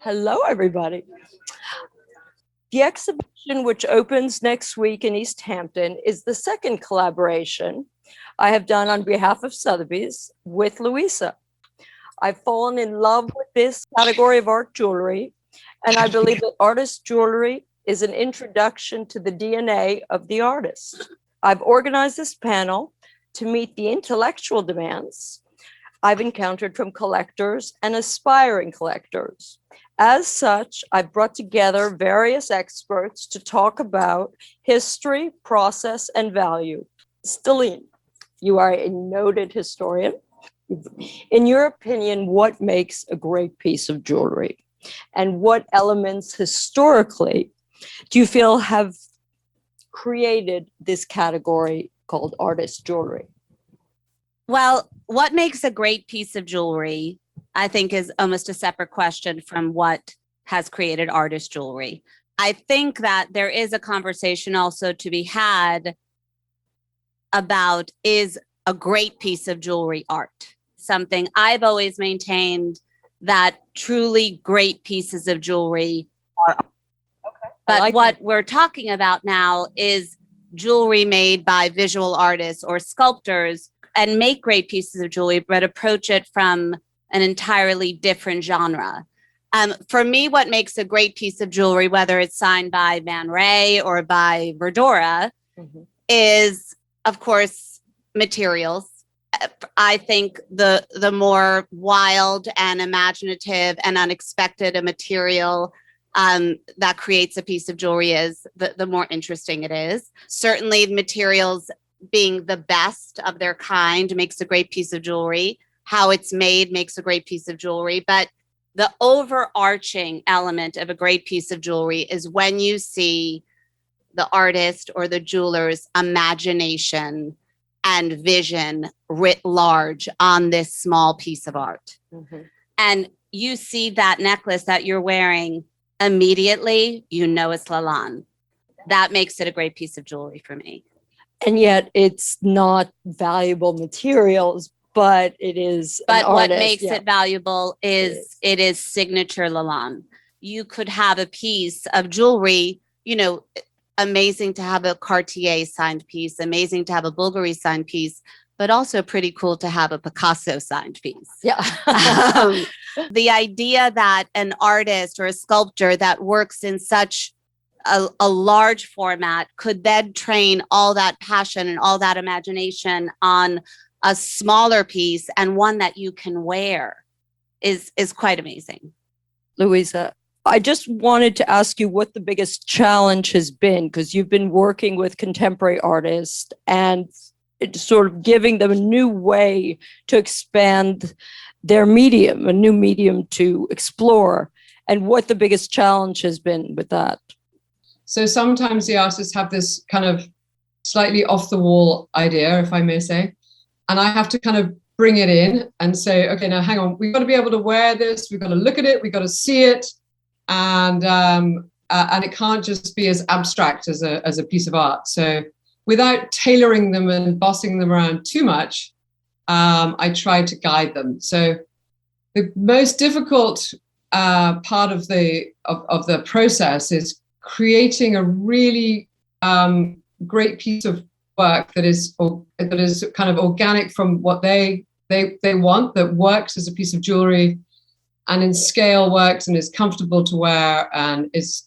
Hello, everybody. The exhibition, which opens next week in East Hampton, is the second collaboration I have done on behalf of Sotheby's with Louisa. I've fallen in love with this category of art jewelry, and I believe that artist jewelry is an introduction to the DNA of the artist. I've organized this panel to meet the intellectual demands I've encountered from collectors and aspiring collectors. As such, I've brought together various experts to talk about history, process, and value. Stelline, you are a noted historian. In your opinion, what makes a great piece of jewelry? And what elements historically do you feel have created this category called artist jewelry? Well, what makes a great piece of jewelry, I think, is almost a separate question from what has created artist jewelry. I think that there is a conversation also to be had about, is a great piece of jewelry art? Something I've always maintained that truly great pieces of jewelry are art. Okay. But what we're talking about now is jewelry made by visual artists or sculptors and make great pieces of jewelry, but approach it from an entirely different genre. For me, what makes a great piece of jewelry, whether it's signed by Man Ray or by Verdora, is, of course, materials. I think the more wild and imaginative and unexpected a material that creates a piece of jewelry is, the more interesting it is. Certainly, materials being the best of their kind makes a great piece of jewelry. How it's made makes a great piece of jewelry. But the overarching element of a great piece of jewelry is when you see the artist or the jeweler's imagination and vision writ large on this small piece of art. And you see that necklace that you're wearing, immediately, you know it's Lalanne. That makes it a great piece of jewelry for me. And yet it's not valuable materials, but it is. But what makes it valuable is it is signature Lalanne. You could have a piece of jewelry, amazing to have a Cartier signed piece, amazing to have a Bulgari signed piece, but also pretty cool to have a Picasso signed piece. Yeah. The idea that an artist or a sculptor that works in such a large format could then train all that passion and all that imagination on a smaller piece and one that you can wear is quite amazing. Louisa, I just wanted to ask you what the biggest challenge has been, because you've been working with contemporary artists and it's sort of giving them a new way to expand their medium, a new medium to explore, and what the biggest challenge has been with that. So sometimes the artists have this kind of slightly off the wall idea, if I may say, and I have to kind of bring it in and say, okay, now hang on, we've got to be able to wear this, we've got to look at it, we've got to see it, and it can't just be as abstract as a piece of art. So without tailoring them and bossing them around too much, I try to guide them. So the most difficult part of the process is creating a really great piece of work that is kind of organic from what they want, that works as a piece of jewelry and in scale works and is comfortable to wear and is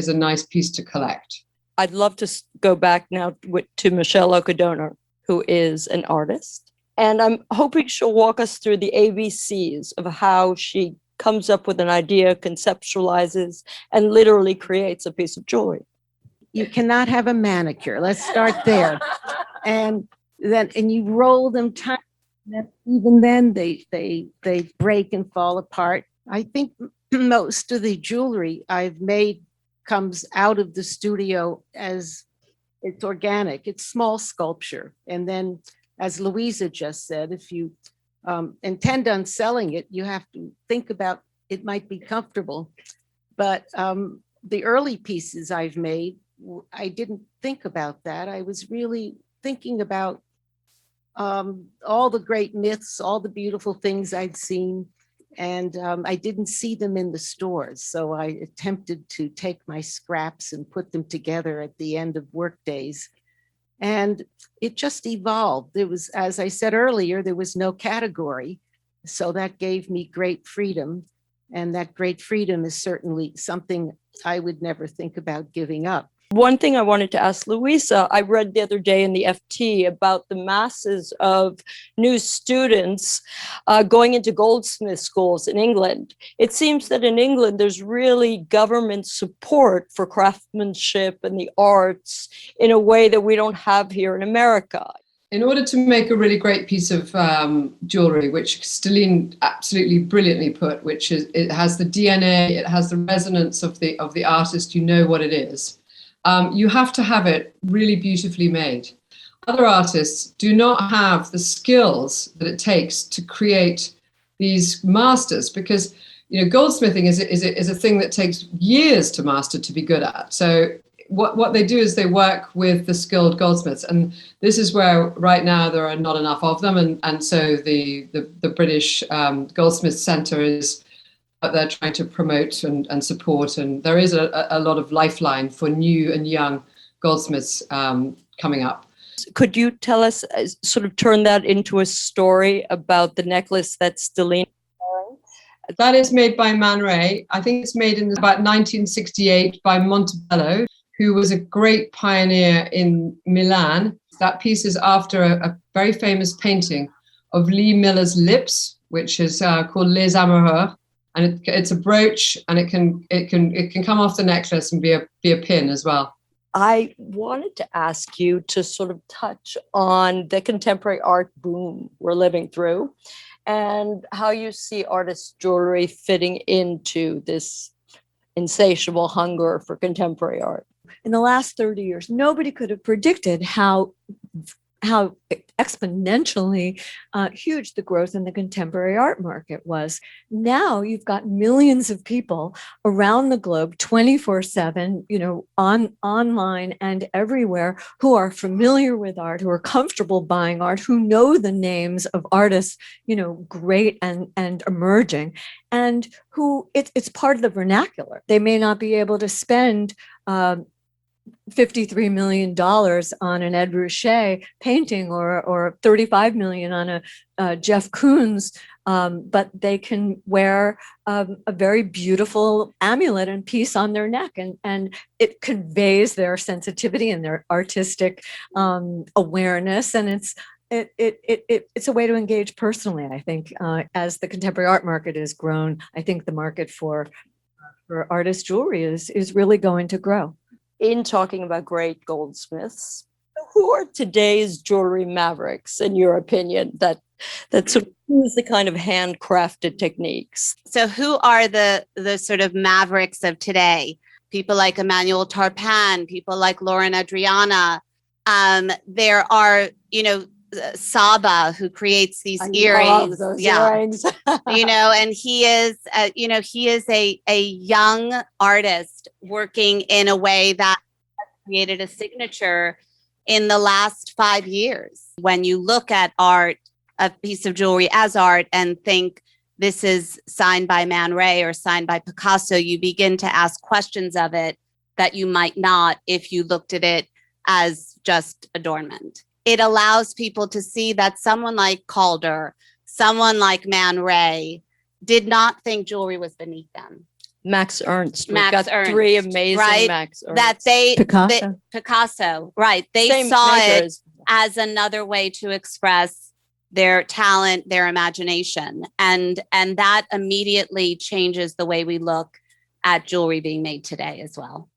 a nice piece to collect. I'd love to go back now to Michelle Okadona, who is an artist, and I'm hoping she'll walk us through the ABCs of how she comes up with an idea, conceptualizes, and literally creates a piece of jewelry. You cannot have a manicure. Let's start there. And you roll them tight. Even then they break and fall apart. I think most of the jewelry I've made comes out of the studio as it's organic. It's small sculpture. And then, as Louisa just said, if you intend on selling it, you have to think about it might be comfortable. But the early pieces I've made, I didn't think about that. I was really thinking about all the great myths, all the beautiful things I'd seen, And I didn't see them in the stores. So I attempted to take my scraps and put them together at the end of work days. And it just evolved. There was, as I said earlier, there was no category. So that gave me great freedom. And that great freedom is certainly something I would never think about giving up. One thing I wanted to ask Louisa, I read the other day in the FT about the masses of new students going into goldsmith schools in England. It seems that in England, there's really government support for craftsmanship and the arts in a way that we don't have here in America. In order to make a really great piece of jewelry, which Stelline absolutely brilliantly put, which is, it has the DNA, it has the resonance of the artist, you know what it is. You have to have it really beautifully made. Other artists do not have the skills that it takes to create these masters, because goldsmithing is a thing that takes years to master, to be good at. So what they do is they work with the skilled goldsmiths, and this is where right now there are not enough of them, and so the British Goldsmith Centre is out there trying to promote and support, and there is a lot of lifeline for new and young goldsmiths coming up. Could you tell us, sort of turn that into a story about the necklace that Stelline is wearing? That is made by Man Ray. I think it's made in about 1968 by Montebello, who was a great pioneer in Milan. That piece is after a very famous painting of Lee Miller's lips, which is called Les Amoureux. And it's a brooch, and it can come off the necklace and be a pin as well. I wanted to ask you to sort of touch on the contemporary art boom we're living through, and how you see artist jewelry fitting into this insatiable hunger for contemporary art. In the last 30 years, nobody could have predicted how exponentially huge the growth in the contemporary art market was. Now you've got millions of people around the globe, 24/7, online and everywhere, who are familiar with art, who are comfortable buying art, who know the names of artists, great and emerging, and who it's part of the vernacular. They may not be able to spend $53 million on an Ed Ruscha painting or $35 million on a Jeff Koons, but they can wear a very beautiful amulet and piece on their neck, and it conveys their sensitivity and their artistic awareness, and it's a way to engage personally. I think as the contemporary art market has grown, I think the market for artist jewelry is really going to grow. In talking about great goldsmiths, who are today's jewelry mavericks, in your opinion, that sort of use the kind of handcrafted techniques? So who are the sort of mavericks of today? People like Emmanuel Tarpan, people like Lauren Adriana. There are, Saba, who creates these earrings. Earrings. And he is a young artist working in a way that has created a signature in the last 5 years. When you look at art, a piece of jewelry as art, and think this is signed by Man Ray or signed by Picasso, you begin to ask questions of it that you might not if you looked at it as just adornment. It allows people to see that someone like Calder, someone like Man Ray, did not think jewelry was beneath them. Max Ernst. We've Max got Ernst, 3 amazing right? Max Ernst. That Picasso, right? They Same saw it makers. as another way to express their talent, their imagination, and that immediately changes the way we look at jewelry being made today as well.